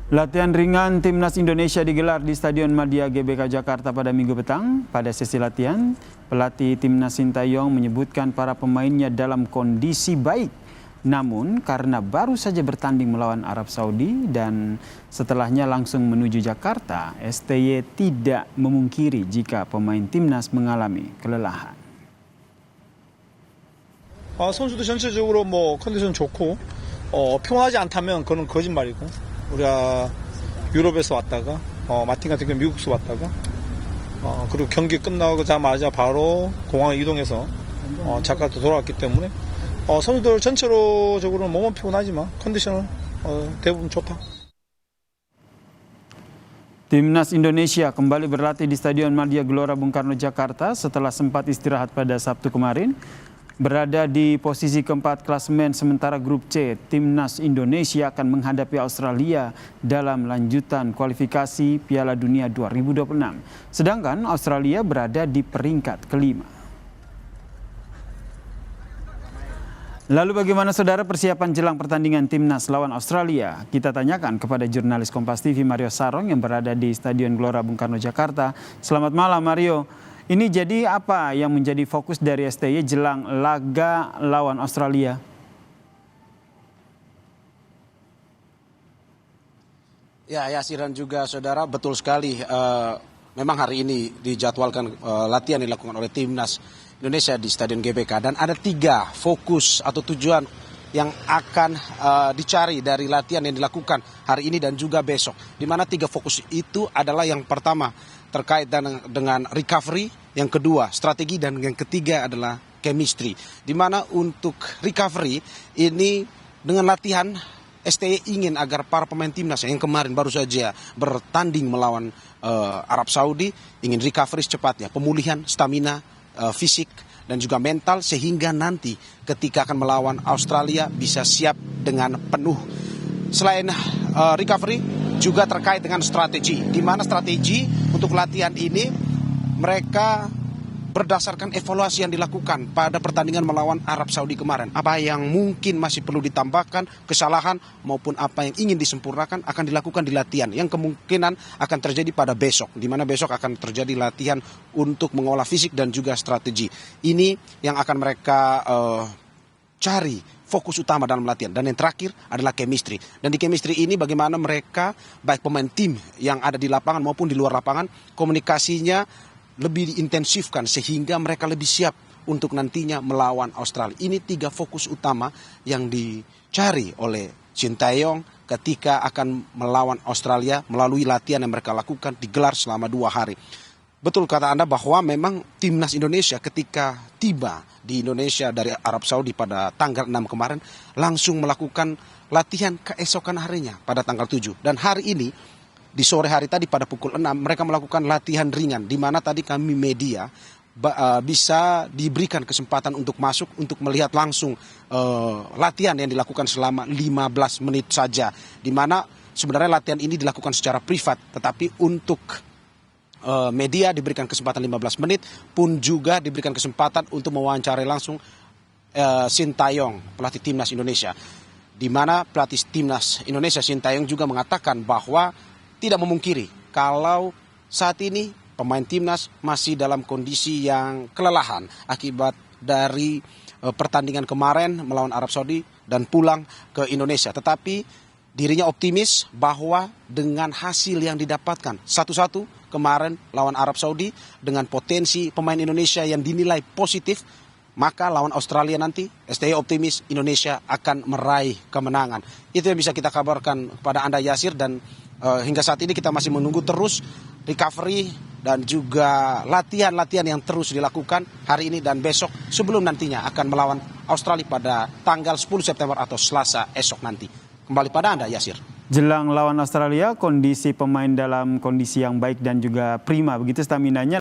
Latihan ringan Timnas Indonesia digelar di Stadion Madia GBK Jakarta pada Minggu petang. Pada sesi latihan, pelatih Timnas Sintayong menyebutkan para pemainnya dalam kondisi baik. Namun karena baru saja bertanding melawan Arab Saudi dan setelahnya langsung menuju Jakarta, STY tidak memungkiri jika pemain Timnas mengalami kelelahan. 선수도 전체적으로 컨디션 좋고 피곤하지 않다면 그건 거짓말이고, 우리가 유럽에서 왔다가 마틴 같은 경우 미국에서 왔다가 그리고 경기 끝나자마자 바로 공항에 이동해서 자카르타 돌아왔기 때문에 선수들 전체적으로는 몸은 피곤하지만 컨디션은 대부분 좋다. Timnas Indonesia kembali berlatih di Stadion Madia Gelora Bung Karno Jakarta setelah sempat istirahat pada Sabtu kemarin. Berada di posisi keempat klasemen sementara grup C, Timnas Indonesia akan menghadapi Australia dalam lanjutan kualifikasi Piala Dunia 2026. Sedangkan Australia berada di peringkat kelima. Lalu bagaimana saudara persiapan jelang pertandingan Timnas lawan Australia? Kita tanyakan kepada jurnalis Kompas TV Mario Sarong yang berada di Stadion Gelora Bung Karno Jakarta. Selamat malam Mario. Ini jadi apa yang menjadi fokus dari STY jelang laga lawan Australia? Ya, Yasir dan juga saudara, betul sekali. Memang hari ini dijadwalkan latihan dilakukan oleh Timnas Indonesia di Stadion GBK. Dan ada 3 fokus atau tujuan yang akan dicari dari latihan yang dilakukan hari ini dan juga besok. Di mana 3 fokus itu adalah yang pertama terkait dengan recovery, yang kedua strategi, dan yang ketiga adalah chemistry. Di mana untuk recovery ini dengan latihan STY ingin agar para pemain timnas yang kemarin baru saja bertanding melawan Arab Saudi ingin recovery secepatnya, pemulihan stamina fisik dan juga mental sehingga nanti ketika akan melawan Australia bisa siap dengan penuh. Selain recovery juga terkait dengan strategi, di mana strategi untuk latihan ini mereka berdasarkan evaluasi yang dilakukan pada pertandingan melawan Arab Saudi kemarin. Apa yang mungkin masih perlu ditambahkan, kesalahan maupun apa yang ingin disempurnakan akan dilakukan di latihan yang kemungkinan akan terjadi pada besok, di mana besok akan terjadi latihan untuk mengolah fisik dan juga strategi. Ini yang akan mereka cari fokus utama dalam latihan. Dan yang terakhir adalah chemistry. Dan di chemistry ini bagaimana mereka, baik pemain tim yang ada di lapangan maupun di luar lapangan, komunikasinya lebih diintensifkan sehingga mereka lebih siap untuk nantinya melawan Australia. Ini 3 fokus utama yang dicari oleh Sintayong ketika akan melawan Australia melalui latihan yang mereka lakukan digelar selama 2 hari. Betul kata Anda bahwa memang Timnas Indonesia ketika tiba di Indonesia dari Arab Saudi pada tanggal 6 kemarin langsung melakukan latihan keesokan harinya pada tanggal 7. Dan hari ini di sore hari tadi pada pukul 6 mereka melakukan latihan ringan di mana tadi kami media bisa diberikan kesempatan untuk masuk untuk melihat langsung latihan yang dilakukan selama 15 menit saja. Di mana sebenarnya latihan ini dilakukan secara privat, tetapi untuk media diberikan kesempatan 15 menit pun juga diberikan kesempatan untuk mewawancarai langsung Sintayong, pelatih Timnas Indonesia. Di mana pelatih Timnas Indonesia Sintayong juga mengatakan bahwa tidak memungkiri kalau saat ini pemain Timnas masih dalam kondisi yang kelelahan akibat dari pertandingan kemarin melawan Arab Saudi dan pulang ke Indonesia. Tetapi dirinya optimis bahwa dengan hasil yang didapatkan 1-1 kemarin lawan Arab Saudi dengan potensi pemain Indonesia yang dinilai positif, maka lawan Australia nanti STY optimis Indonesia akan meraih kemenangan. Itu yang bisa kita kabarkan kepada Anda Yasir, dan hingga saat ini kita masih menunggu terus recovery dan juga latihan-latihan yang terus dilakukan hari ini dan besok sebelum nantinya akan melawan Australia pada tanggal 10 September atau Selasa esok nanti. Kembali pada Anda Yasir. Jelang lawan Australia, kondisi pemain dalam kondisi yang baik dan juga prima, begitu staminanya.